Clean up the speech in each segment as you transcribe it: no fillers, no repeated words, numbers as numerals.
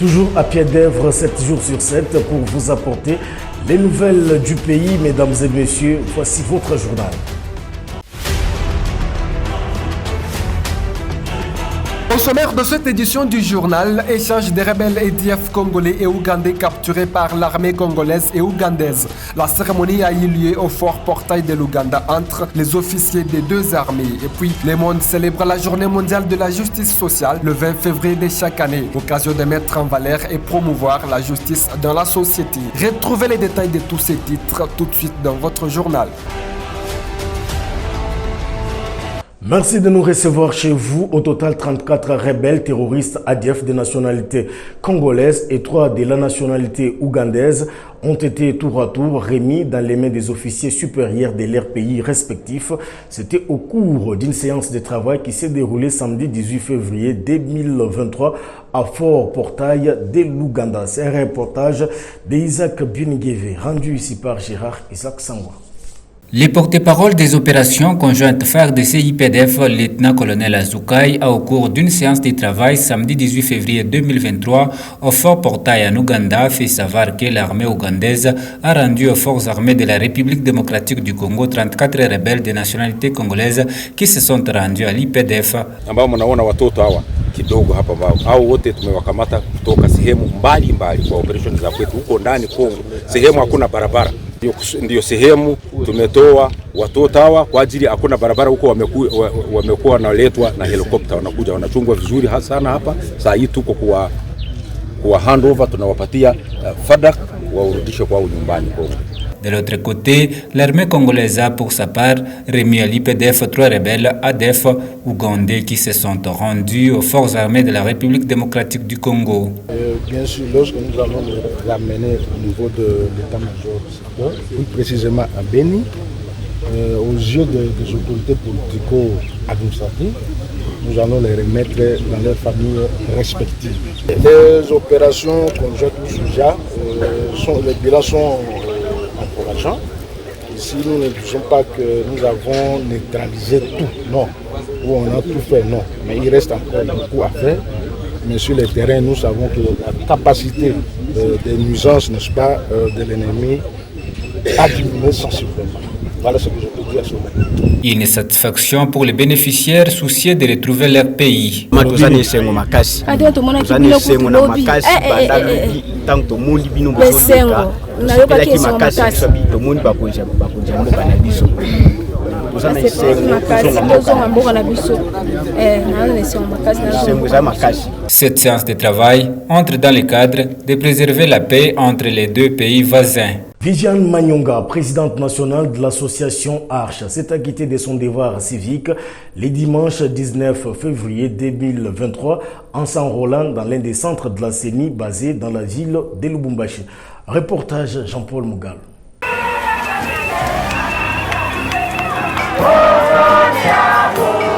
Toujours à pied d'œuvre 7 jours sur 7 pour vous apporter les nouvelles du pays. Mesdames et messieurs, voici votre journal. Au sommaire de cette édition du journal, échange des rebelles ADF congolais et ougandais capturés par l'armée congolaise et ougandaise. La cérémonie a eu lieu au fort portail de l'Ouganda entre les officiers des deux armées. Et puis, le monde célèbre la journée mondiale de la justice sociale le 20 février de chaque année. Occasion de mettre en valeur et promouvoir la justice dans la société. Retrouvez les détails de tous ces titres tout de suite dans votre journal. Merci de nous recevoir chez vous. Au total, 34 rebelles terroristes ADF de nationalité congolaise et 3 de la nationalité ougandaise ont été tour à tour remis dans les mains des officiers supérieurs de leurs pays respectifs. C'était au cours d'une séance de travail qui s'est déroulée samedi 18 février 2023 à Fort Portail de l'Ouganda. C'est un reportage d'Isaac Bunigeve rendu ici par Gérard Isaac Sangwa. Les porte-parole des opérations conjointes FARDC-IPDF, lieutenant-colonel Azukai, a au cours d'une séance de travail samedi 18 février 2023 au Fort Portail en Ouganda fait savoir que l'armée ougandaise a rendu aux forces armées de la République démocratique du Congo 34 rebelles de nationalité congolaise qui se sont rendus à l'IPDF. Kidogo hapa au wote tumewakamata kutoka sehemu mbalimbali kwa operation za kwetu huko ndani Kongo. Sehemu hakuna barabara. Ndio sehemu tumetoa watoto hawa kwa ajili hakuna barabara huko, wamekuwa wanaletwa na helikopta, wanakuja wanachungwa vizuri sana hapa. Saa hii tuko kwa handover, tunawapatia fadak waurudishe kwao nyumbani Kongo. De l'autre côté, l'armée congolaise a pour sa part remis à l'IPDF 3 rebelles ADF ougandais qui se sont rendus aux forces armées de la République démocratique du Congo. Bien sûr, lorsque nous allons les ramener au niveau de l'état-major, plus précisément à Beni, aux yeux des autorités politico-administratives, nous allons les remettre dans leurs familles respectives. Les opérations conjointes ou Souja, les bilans sont encourageants. Ici, nous ne disons pas que nous avons neutralisé tout, non. Ou on a tout fait, non. Mais il reste encore beaucoup à faire. Mais sur le terrain, nous savons que la capacité des nuisances, n'est-ce pas, de l'ennemi a diminué sensiblement. Voilà ce que je peux dire sur le. Une satisfaction pour les bénéficiaires soucieux de retrouver leur pays. Cette séance de travail entre dans le cadre de préserver la paix entre les deux pays voisins. Viviane Manyonga, présidente nationale de l'association Arche, s'est acquittée de son devoir civique le dimanche 19 février 2023 en s'enrôlant dans l'un des centres de la CENI basé dans la ville de Lubumbashi. Reportage Jean-Paul Mougal.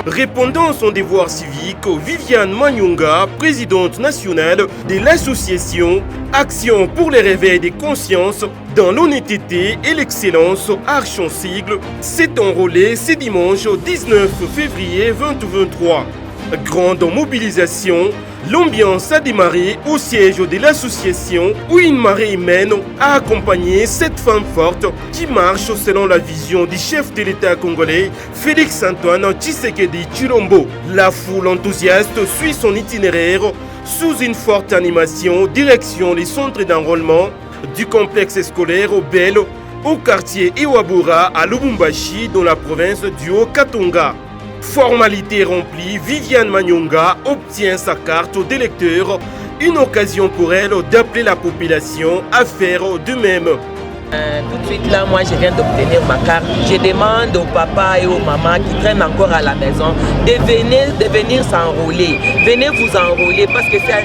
Répondant à son devoir civique, Viviane Manyonga, présidente nationale de l'association Action pour le réveil des consciences dans l'honnêteté et l'excellence, Arche en sigle, s'est enrôlée ce dimanche 19 février 2023. Grande mobilisation, l'ambiance a démarré au siège de l'association où une marée humaine a accompagné cette femme forte qui marche selon la vision du chef de l'État congolais, Félix-Antoine Tshisekedi Tshilombo. La foule enthousiaste suit son itinéraire sous une forte animation, direction les centres d'enrôlement du complexe scolaire au Bel, au quartier Iwabura à Lubumbashi dans la province du Haut-Katonga. Formalité remplie, Viviane Manyonga obtient sa carte d'électeur, une occasion pour elle d'appeler la population à faire de même. Tout de suite là, moi je viens d'obtenir ma carte. Je demande aux papas et aux mamans qui traînent encore à la maison de venir s'enrôler. Venez vous enrôler parce que c'est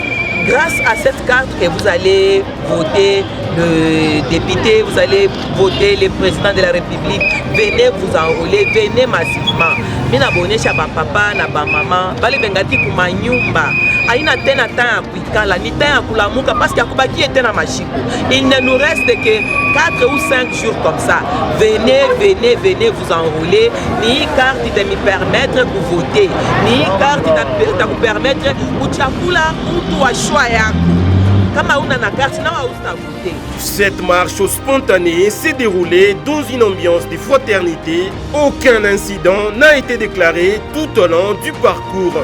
grâce à cette carte que vous allez voter le député, vous allez voter le président de la République. Venez vous enrôler, venez massivement. Mina abonné chez papa, na maman, bali bengati kuma nyumba. Aina tena temps ya kuikala, ni temps ya kulamuka parce que akubaki était na mashiko. Il ne nous reste que 4 ou 5 jours comme ça. Venez vous enrôler. Ni carte de me permettre de voter. Ni carte de vous permettre de chakula mtu wa choix yako. Cette marche spontanée s'est déroulée dans une ambiance de fraternité. Aucun incident n'a été déclaré tout au long du parcours.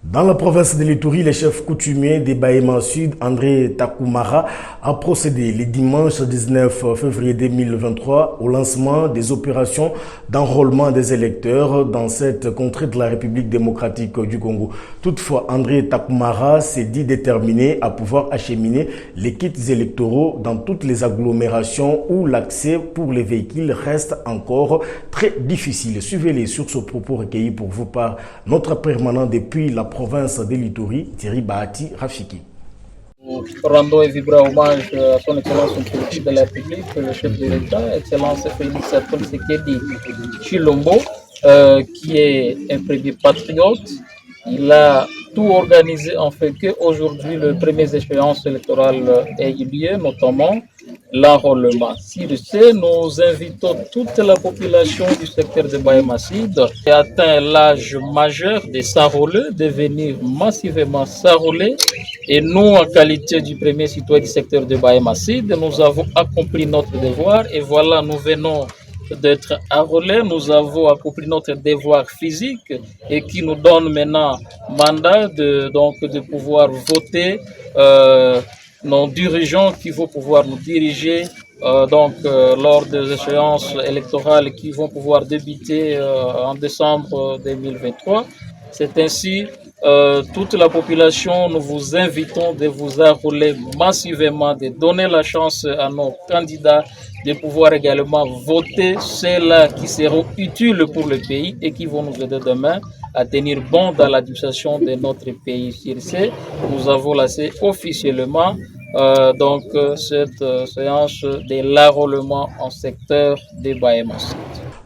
Dans la province de l'Ituri, le chef coutumier des Bahema Sud, André Takumara, a procédé le dimanche 19 février 2023 au lancement des opérations d'enrôlement des électeurs dans cette contrée de la République démocratique du Congo. Toutefois, André Takumara s'est dit déterminé à pouvoir acheminer les kits électoraux dans toutes les agglomérations où l'accès pour les véhicules reste encore très difficile. Suivez-les sur ce propos recueilli pour vous par notre permanent depuis la province de l'Ituri, Thierry Bahati Rafiki. Nous rendons et vibrons hommage à son excellence politique de la République, le chef de l'État, excellence Félix Tshisekedi Tshilombo, qui est un premier patriote. Il a tout organisé en fait qu'aujourd'hui, les premières échéances électorales aient eu lieu, notamment l'enrôlement. Sur ce, nous invitons toute la population du secteur de Bahema Sud qui a atteint l'âge majeur de s'enrôler, de venir massivement s'enrôler. Et nous, en qualité du premier citoyen du secteur de Bahema Sud, nous avons accompli notre devoir et voilà, nous venons d'être enrôlés, nous avons accompli notre devoir physique et qui nous donne maintenant mandat de pouvoir voter nos dirigeants qui vont pouvoir nous diriger lors des échéances électorales qui vont pouvoir débuter en décembre 2023. C'est ainsi toute la population, nous vous invitons de vous enrôler massivement, de donner la chance à nos candidats de pouvoir également voter ceux-là qui seront utiles pour le pays et qui vont nous aider demain à tenir bon dans l'administration de notre pays. Sur ce, nous avons lancé officiellement cette séance de l'enrôlement en secteur des Bahema Sud.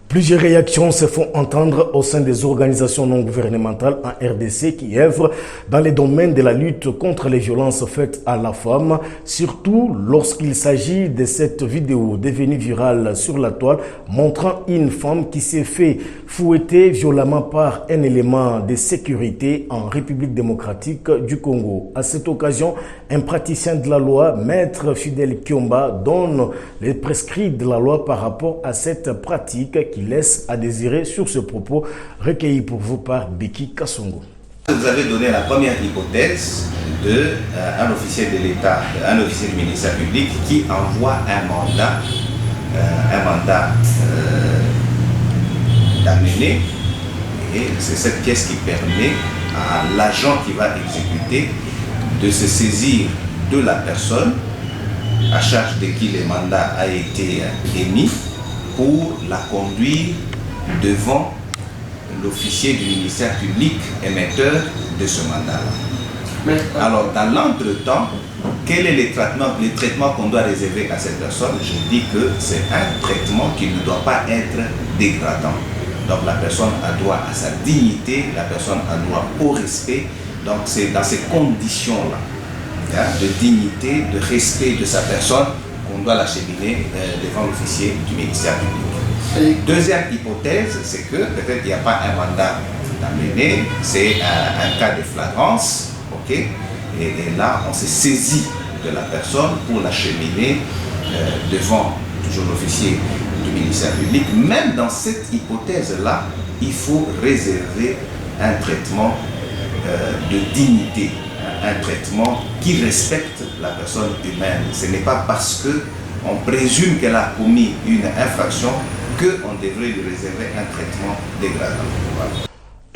Plusieurs réactions se font entendre au sein des organisations non gouvernementales en RDC qui œuvrent dans les domaines de la lutte contre les violences faites à la femme, surtout lorsqu'il s'agit de cette vidéo devenue virale sur la toile montrant une femme qui s'est fait fouetter violemment par un élément de sécurité en République démocratique du Congo. À cette occasion, un praticien de la loi, Maître Fidel Kiomba, donne les prescrits de la loi par rapport à cette pratique qui laisse à désirer sur ce propos recueilli pour vous par Beki Kassongo. Vous avez donné la première hypothèse d'un officier de l'État, un officier du ministère public qui envoie un mandat d'amener, et c'est cette pièce qui permet à l'agent qui va exécuter de se saisir de la personne à charge de qui le mandat a été émis pour la conduire devant l'officier du ministère public émetteur de ce mandat-là. Alors, dans l'entretemps, quel est le traitement qu'on doit réserver à cette personne? Je dis que c'est un traitement qui ne doit pas être dégradant. Donc, la personne a droit à sa dignité, la personne a droit au respect. Donc, c'est dans ces conditions-là, de dignité, de respect de sa personne, qu'on doit l'acheminer devant l'officier du ministère public. Deuxième hypothèse, c'est que peut-être il n'y a pas un mandat d'amener, c'est un cas de flagrance, ok? Et là, on s'est saisi de la personne pour l'acheminer devant toujours l'officier du ministère public. Même dans cette hypothèse-là, il faut réserver un traitement de dignité, un traitement qui respecte la personne humaine. Ce n'est pas parce qu'on présume qu'elle a commis une infraction qu'on devrait lui réserver un traitement dégradant. Voilà.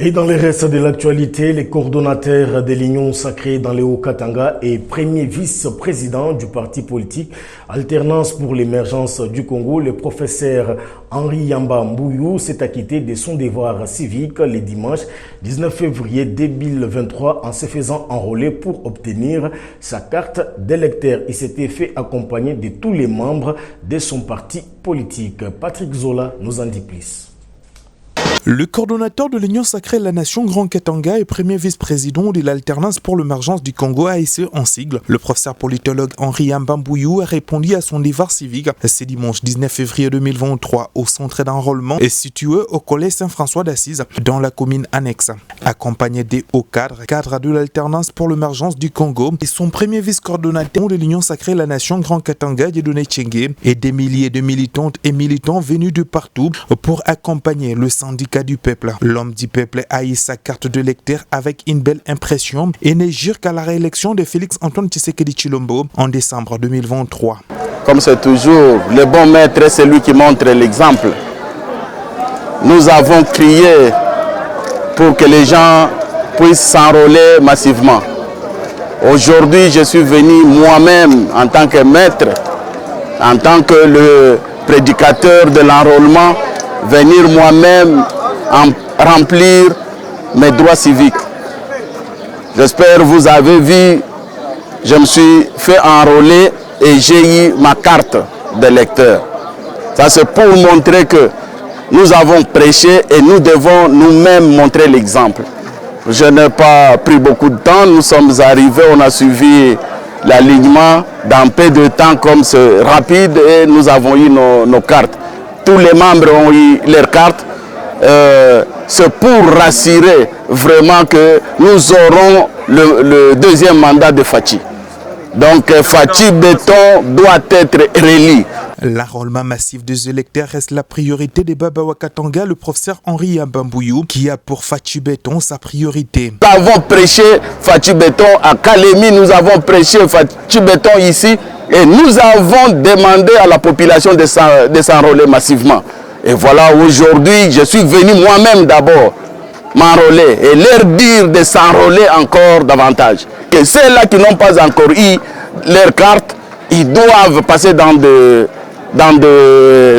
Et dans les restes de l'actualité, les coordonnateurs de l'Union sacrée dans les Hauts-Katanga et premier vice-président du parti politique Alternance pour l'émergence du Congo, le professeur Henri Yamba Mbouyou s'est acquitté de son devoir civique le dimanche 19 février 2023 en se faisant enrôler pour obtenir sa carte d'électeur. Il s'était fait accompagner de tous les membres de son parti politique. Patrick Zola nous en dit plus. Le coordonnateur de l'Union sacrée La Nation Grand Katanga et premier vice-président de l'Alternance pour l'émergence du Congo ASE en sigle, le professeur politologue Henri Mbambouyou a répondu à son devoir civique ce dimanche 19 février 2023 au centre d'enrôlement situé au collège Saint-François d'Assise dans la commune annexe. Accompagné des hauts cadres de l'Alternance pour l'émergence du Congo et son premier vice-coordonnateur de l'Union sacrée La Nation Grand Katanga Dieudonné Tchengue et des milliers de militantes et militants venus de partout pour accompagner le syndicat du peuple. L'homme du peuple a eu sa carte de lecteur avec une belle impression et ne jure qu'à la réélection de Félix-Antoine Tshisekedi Tshilombo en décembre 2023. Comme c'est toujours, le bon maître est celui qui montre l'exemple. Nous avons crié pour que les gens puissent s'enrôler massivement. Aujourd'hui, je suis venu moi-même en tant que maître, en tant que le prédicateur de l'enrôlement, venir moi-même remplir mes droits civiques. J'espère que vous avez vu, je me suis fait enrôler et j'ai eu ma carte de lecteur. Ça c'est pour montrer que nous avons prêché et nous devons nous-mêmes montrer l'exemple. Je n'ai pas pris beaucoup de temps, nous sommes arrivés, on a suivi l'alignement dans peu de temps comme c'est rapide et nous avons eu nos cartes. Tous les membres ont eu leurs cartes. C'est pour rassurer vraiment que nous aurons le deuxième mandat de Fachi. Donc Fachi Béton doit être réélu. L'enrôlement massif des électeurs reste la priorité de Baba Wakatanga, le professeur Henri Mbambouyou, qui a pour Fachi Béton sa priorité. Nous avons prêché Fachi Béton à Kalemi, nous avons prêché Fachi Béton ici et nous avons demandé à la population de s'enrôler massivement. Et voilà, aujourd'hui, je suis venu moi-même d'abord m'enrôler et leur dire de s'enrôler encore davantage. Que ceux-là qui n'ont pas encore eu leur carte, ils doivent passer dans des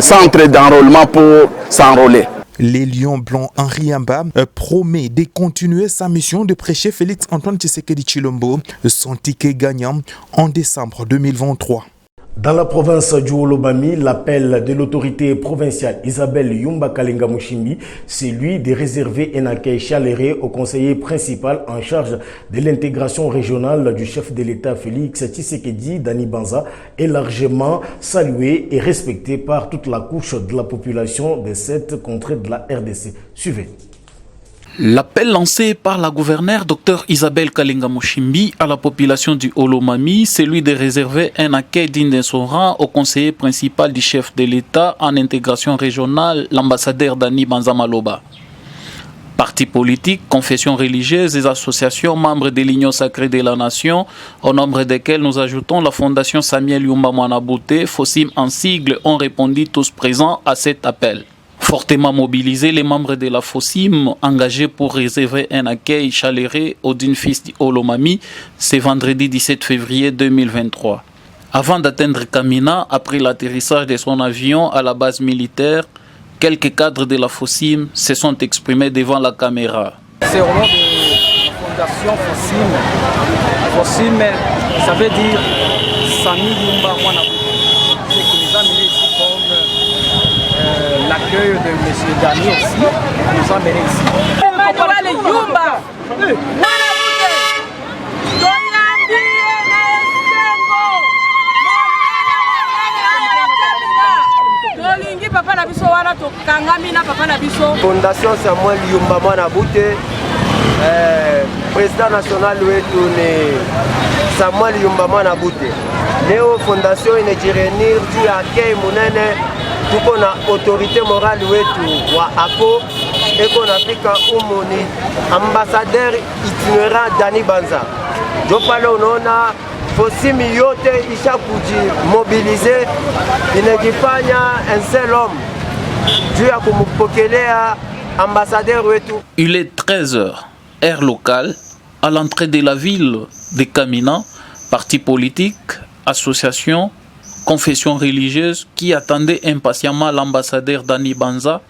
centres d'enrôlement pour s'enrôler. Les Lions Blancs Henri Amba promet de continuer sa mission de prêcher Félix-Antoine Tshisekedi Tshilombo, son ticket gagnant en décembre 2023. Dans la province du Olomami, l'appel de l'autorité provinciale Isabelle Yumba Kalenga Mushimbi, c'est lui de réserver un accueil chaleureux au conseiller principal en charge de l'intégration régionale du chef de l'État Félix Tshisekedi Dani Banza est largement salué et respecté par toute la couche de la population de cette contrée de la RDC. Suivez. L'appel lancé par la gouverneure Dr Isabelle Kalenga Mushimbi à la population du Olomami, c'est celui de réserver un accueil digne de son rang au conseiller principal du chef de l'État en intégration régionale, l'ambassadeur Dani Banza Maloba. Partis politiques, confessions religieuses et associations membres de l'Union sacrée de la Nation, au nombre desquels nous ajoutons la Fondation Samuel Yumba Mwanabouté, FOSIM en sigle, ont répondu tous présents à cet appel. Fortement mobilisés, les membres de la FOSIM engagés pour réserver un accueil chaleureux au digne fils du Olomami, c'est vendredi 17 février 2023. Avant d'atteindre Kamina, après l'atterrissage de son avion à la base militaire, quelques cadres de la FOSIM se sont exprimés devant la caméra. C'est au nom de la fondation FOSIM. FOSIM, ça veut dire Sami Yumba Mwanabouté. C'est qui nous a mené ici comme l'accueil de M. Dani aussi, nous a mené ici. Emmanuel Yumba Fondation Samuel Yumba Mwanabouté, président national wetu ni Samuel Yumba Mwanabouté. Leo fondation inajirenir juu ya akei munene, tuko na autorité morale wetu wa ACO eko nafika umuni ambassadeur itinérant Dani Banza. Jo pale unaona FOSIM yote isha kujimobilize, inajifanya un seul homme juu ya kumupokelea ambassadeur wetu. Il est 13h, heure locale, à l'entrée de la ville de Kamina, partis politiques, associations, confessions religieuses qui attendaient impatiemment l'ambassadeur Dani Banza.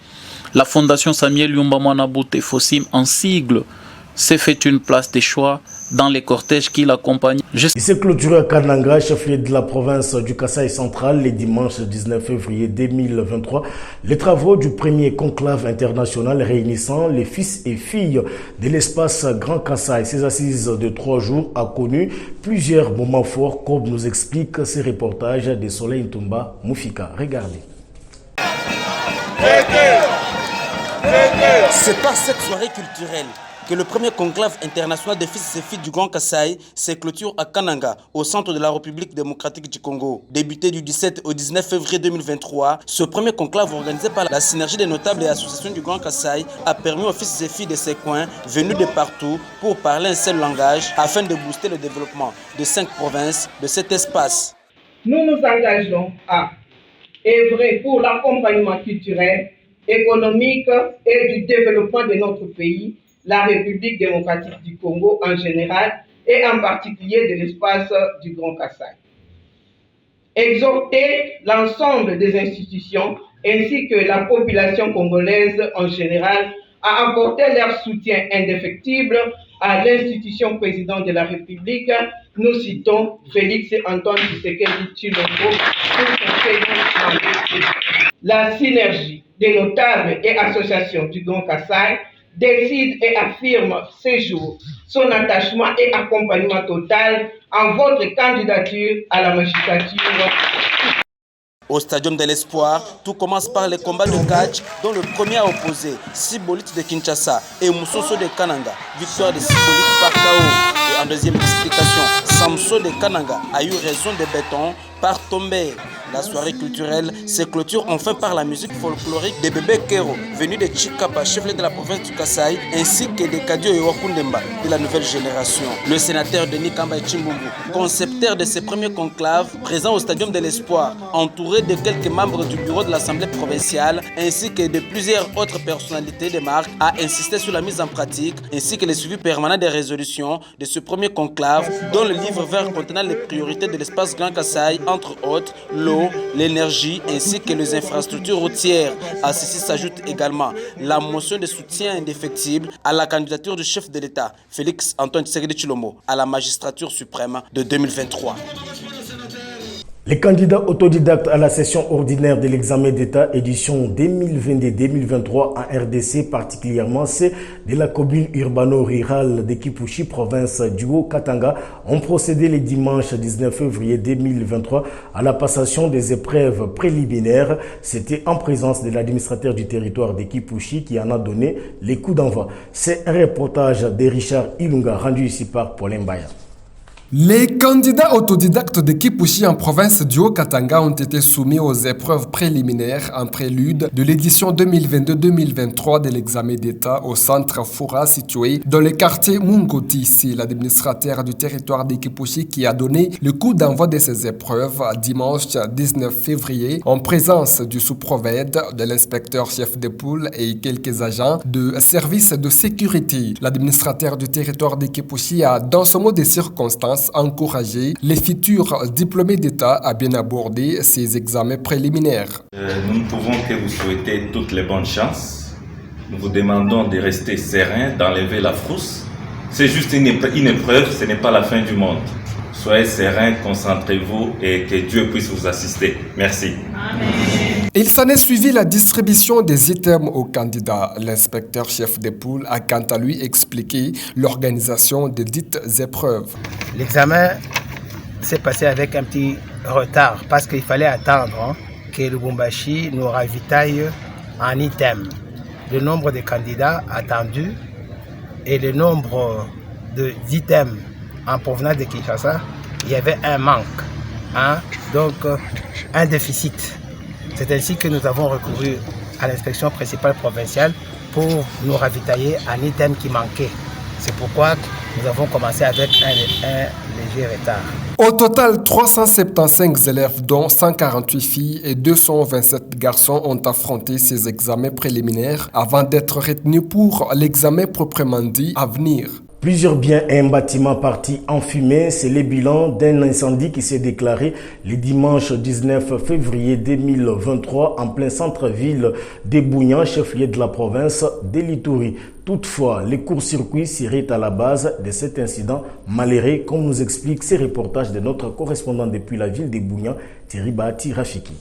La fondation Samuel Yumba Mwanabouté FOSIM en sigle s'est fait une place de choix dans les cortèges qui l'accompagnent. Il s'est clôturé à Kananga, chef-lieu de la province du Kasaï central, le dimanche 19 février 2023. Les travaux du premier conclave international réunissant les fils et filles de l'espace Grand Kasaï. Ces assises de 3 jours a connu plusieurs moments forts, comme nous explique ce reportage de Soleil Ntumba Moufika. Regardez. C'est par cette soirée culturelle que le premier conclave international des fils et filles du Grand Kasaï se clôture à Kananga, au centre de la République démocratique du Congo. Débuté du 17 au 19 février 2023, ce premier conclave organisé par la synergie des notables et associations du Grand Kasaï a permis aux fils et filles de ces coins, venus de partout, pour parler un seul langage, afin de booster le développement de 5 provinces de cet espace. Nous nous engageons à œuvrer pour l'accompagnement culturel, économique et du développement de notre pays, la République démocratique du Congo en général et en particulier de l'espace du Grand Kasaï. Exhorter l'ensemble des institutions ainsi que la population congolaise en général à apporter leur soutien indéfectible à l'institution présidente de la République. Nous citons Félix Antoine Tshisekedi Tshilombo pour son second. La synergie des notables et associations du Grand Kasaï décide et affirme ce jour son attachement et accompagnement total en votre candidature à la magistrature. Au Stadium de l'Espoir, tout commence par les combats de catch dont le premier a opposé Sibolite de Kinshasa et Moussoso de Kananga. Victoire de Sibolite par KO. Et en deuxième explication, Samso de Kananga a eu raison de béton par tomber. La soirée culturelle se clôture enfin par la musique folklorique de Bébé Kero, venu de Chikapa, chef-lieu de la province du Kasaï, ainsi que de Kadio et Wakundemba de la nouvelle génération. Le sénateur Denis Kamba Chimbungu, concepteur de ce premier conclave, présent au Stadium de l'Espoir, entouré de quelques membres du bureau de l'Assemblée provinciale, ainsi que de plusieurs autres personnalités de marque, a insisté sur la mise en pratique, ainsi que le suivi permanent des résolutions de ce premier conclave, dont le livre vert contenant les priorités de l'espace Grand Kasaï, entre autres, l'eau, l'énergie ainsi que les infrastructures routières. À ceci s'ajoute également la motion de soutien indéfectible à la candidature du chef de l'État, Félix Antoine Tshisekedi Tshilombo, à la magistrature suprême de 2023. Les candidats autodidactes à la session ordinaire de l'examen d'État édition 2022-2023 en RDC, particulièrement ceux de la commune urbano-rurale de Kipushi, province du Haut-Katanga, ont procédé le dimanche 19 février 2023 à la passation des épreuves préliminaires. C'était en présence de l'administrateur du territoire de Kipushi qui en a donné les coups d'envoi. C'est un reportage de Richard Ilunga rendu ici par Paulin Baya. Les candidats autodidactes de Kipushi en province du Haut-Katanga ont été soumis aux épreuves préliminaires en prélude de l'édition 2022-2023 de l'examen d'État au centre Foura situé dans le quartier Mungoti. C'est l'administrateur du territoire de Kipushi qui a donné le coup d'envoi de ces épreuves dimanche 19 février en présence du sous-provède, de l'inspecteur chef de poule et quelques agents de services de sécurité. L'administrateur du territoire de Kipushi a, dans ce mot de circonstances, encourager les futurs diplômés d'État à bien aborder ces examens préliminaires. Nous ne pouvons que vous souhaiter toutes les bonnes chances. Nous vous demandons de rester serein, d'enlever la frousse. C'est juste une épreuve, ce n'est pas la fin du monde. Soyez serein, concentrez-vous et que Dieu puisse vous assister. Merci. Amen. Il s'en est suivi la distribution des items aux candidats. L'inspecteur chef des poules a quant à lui expliqué l'organisation des dites épreuves. L'examen s'est passé avec un petit retard parce qu'il fallait attendre que Lubumbashi nous ravitaille en items. Le nombre de candidats attendus et le nombre d'items en provenance de Kinshasa, il y avait un manque, donc un déficit. C'est ainsi que nous avons recouru à l'inspection principale provinciale pour nous ravitailler en items qui manquaient. C'est pourquoi nous avons commencé avec un léger retard. Au total, 375 élèves, dont 148 filles et 227 garçons, ont affronté ces examens préliminaires avant d'être retenus pour l'examen proprement dit à venir. Plusieurs biens et un bâtiment partis en fumée, c'est le bilan d'un incendie qui s'est déclaré le dimanche 19 février 2023 en plein centre-ville de Bougnan, chef-lieu de la province de l'Ituri. Toutefois, les court-circuits seraient à la base de cet incident malheureux, comme nous explique ces reportages de notre correspondant depuis la ville de Bougnan, Thierry Bahati Rafiki.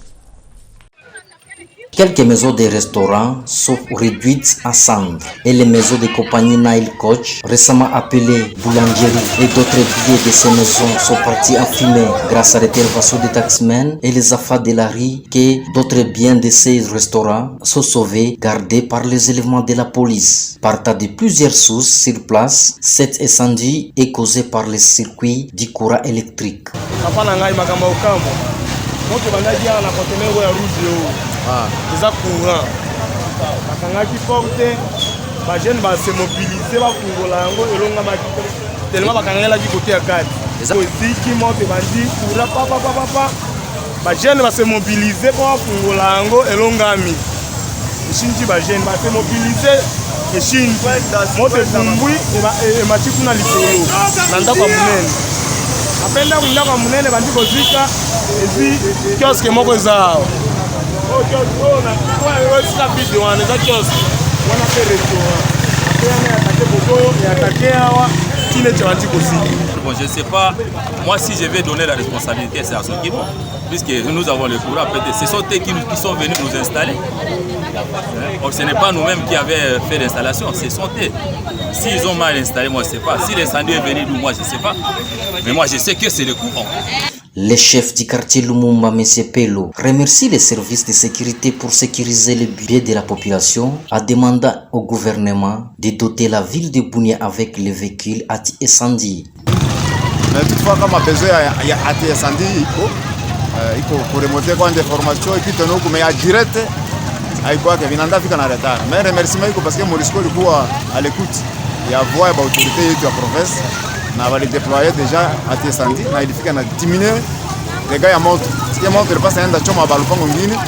Quelques maisons de restaurants sont réduites à cendres et les maisons de compagnie Nile Coach, récemment appelées boulangerie, et d'autres billets de ces maisons sont partis en fumée grâce à l'intervention des taxmen et les affaires de la rue, que d'autres biens de ces restaurants sont sauvés, gardés par les éléments de la police. Partant de plusieurs sources sur place, cet incendie est causé par les circuits du courant électrique. Eza courant bakangaki porte bajene base mobilize bafungola yango elonga makite tellement bakangelaki kote ya kati eziki moto bandi courant papa bajene base mobilize po bafungola yango elongami eshinji bajene base mobilize eshinji moto efumbwi emati kuna likolo na ndako ya munene apenda ndako ya munene bandi kozika ezi kioske moko eza awa Bon, je ne sais pas, moi si je vais donner la responsabilité, c'est à ceux qui vont, puisque nous avons le courant, ce sont eux qui sont venus nous installer. Donc, ce n'est pas nous-mêmes qui avons fait l'installation, ce sont eux. S'ils ont mal installé, moi je ne sais pas. Si l'incendie est venu d'où, moi je ne sais pas. Mais moi je sais que c'est le courant. Le chef du quartier Lumumba, M. Pelo, remercie les services de sécurité pour sécuriser les biens de la population, en demandant au gouvernement de doter la ville de Bunia avec les véhicules anti-incendie. Mais toutefois, comme a besoin d'anti-incendie, il faut remonter quoi des formations et puis tenir comme il y a direct, il faut que Vinanda fique en retard. Mais remerciement parce que Morisco est à l'écoute. Il y a voix et l'autorité de la province. On va les déployer déjà à anti-incendie, on a diminué les gars à montre. Ce qui montre, il passe à un dachon à balcon en Guinée,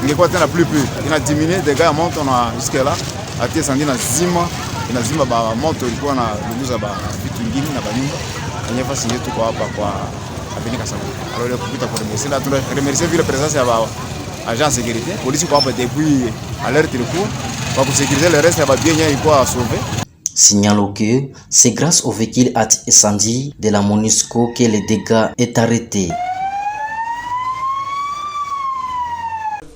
il est quoi la plus. Il a diminué les gars à montre, on a jusqu'à là, à anti-incendie, on a zima montre, il a le goût à Guinée, on a banni, on a fait tout quoi, à venir à ça. Alors, le coup pour remercier, là, remercier la présence de l'agent de sécurité, la police, depuis alerte de cours, pour sécuriser le reste, il va bien y avoir à sauver. Signalons que c'est grâce au véhicule anti-incendie de la MONUSCO que le dégât est arrêté.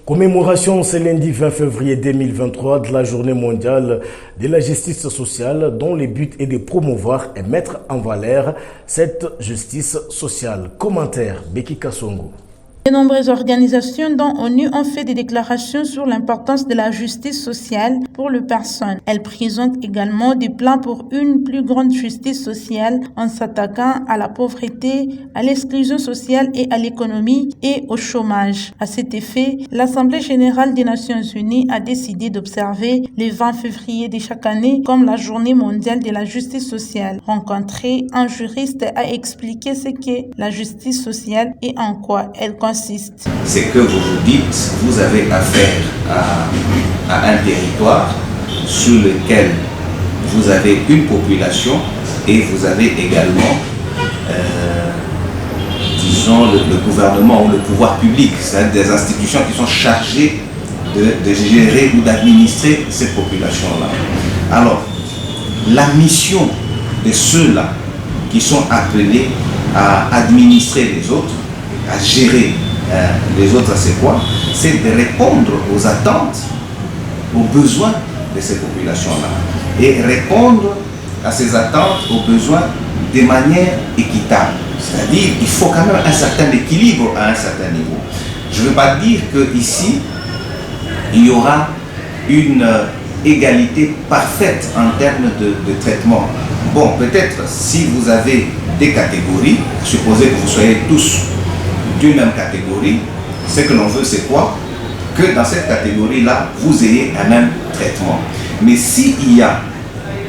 Commémoration ce lundi 20 février 2023 de la journée mondiale de la justice sociale dont le but est de promouvoir et mettre en valeur cette justice sociale. Commentaire Beki Kasongo. De nombreuses organisations dont ONU ont fait des déclarations sur l'importance de la justice sociale pour les personnes. Elles présentent également des plans pour une plus grande justice sociale en s'attaquant à la pauvreté, à l'exclusion sociale et à l'économie et au chômage. À cet effet, l'Assemblée générale des Nations unies a décidé d'observer le 20 février de chaque année comme la journée mondiale de la justice sociale. Rencontré, un juriste a expliqué ce qu'est la justice sociale et en quoi elle consiste. C'est que vous vous dites, vous avez affaire à un territoire sur lequel vous avez une population et vous avez également, disons, le gouvernement ou le pouvoir public, c'est-à-dire des institutions qui sont chargées de gérer ou d'administrer ces populations-là. Alors, la mission de ceux-là qui sont appelés à administrer les autres, à gérer les autres, c'est quoi? C'est de répondre aux attentes, aux besoins de ces populations-là. Et répondre à ces attentes, aux besoins de manière équitable. C'est-à-dire qu'il faut quand même un certain équilibre à un certain niveau. Je ne veux pas dire qu'ici, il y aura une égalité parfaite en termes de traitement. Bon, peut-être si vous avez des catégories, supposez que vous soyez tous d'une même catégorie, ce que l'on veut c'est quoi? Que dans cette catégorie-là, vous ayez un même traitement. Mais s'il y a,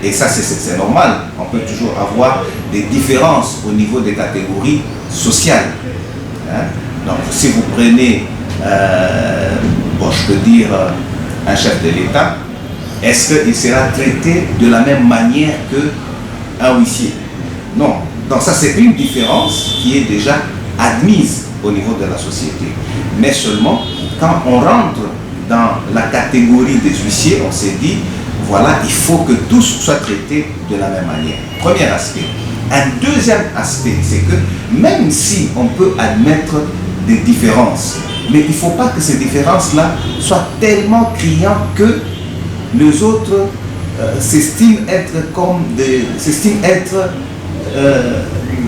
et ça c'est normal, on peut toujours avoir des différences au niveau des catégories sociales. Hein? Donc si vous prenez, bon, je peux dire, un chef de l'État, est-ce qu'il sera traité de la même manière que un huissier. Non. Donc ça, c'est une différence qui est déjà admise au niveau de la société. Mais seulement, quand on rentre dans la catégorie des huissiers, on s'est dit, voilà, il faut que tous soient traités de la même manière. Premier aspect. Un deuxième aspect, c'est que même si on peut admettre des différences, mais il ne faut pas que ces différences-là soient tellement criantes que les autres s'estiment être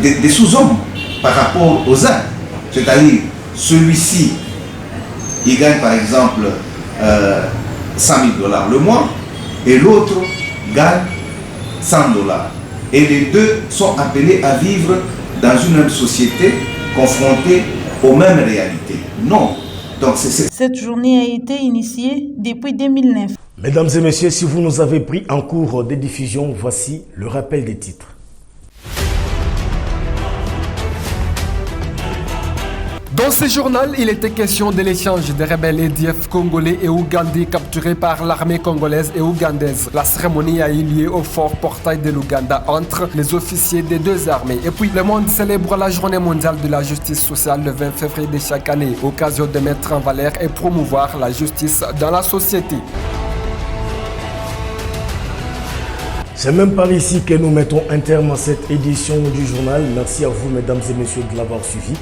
des sous-hommes par rapport aux uns. C'est-à-dire, celui-ci, il gagne par exemple 100 000 $ le mois, et l'autre gagne 100 $. Et les deux sont appelés à vivre dans une même société, confrontés aux mêmes réalités. Non. Donc, Cette journée a été initiée depuis 2009. Mesdames et messieurs, si vous nous avez pris en cours de diffusion, voici le rappel des titres. Dans ce journal, il était question de l'échange des rebelles EDF congolais et ougandais capturés par l'armée congolaise et ougandaise. La cérémonie a eu lieu au fort portail de l'Ouganda entre les officiers des deux armées. Et puis, le monde célèbre la journée mondiale de la justice sociale le 20 février de chaque année, occasion de mettre en valeur et promouvoir la justice dans la société. C'est même par ici que nous mettons un terme à cette édition du journal. Merci à vous, mesdames et messieurs, de l'avoir suivi.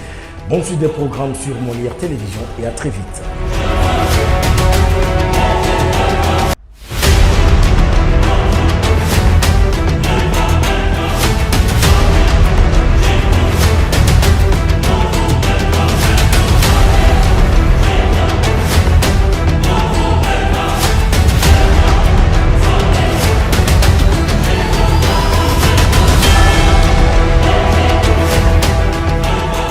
Bonne suite des programmes sur Molière Télévision et à très vite.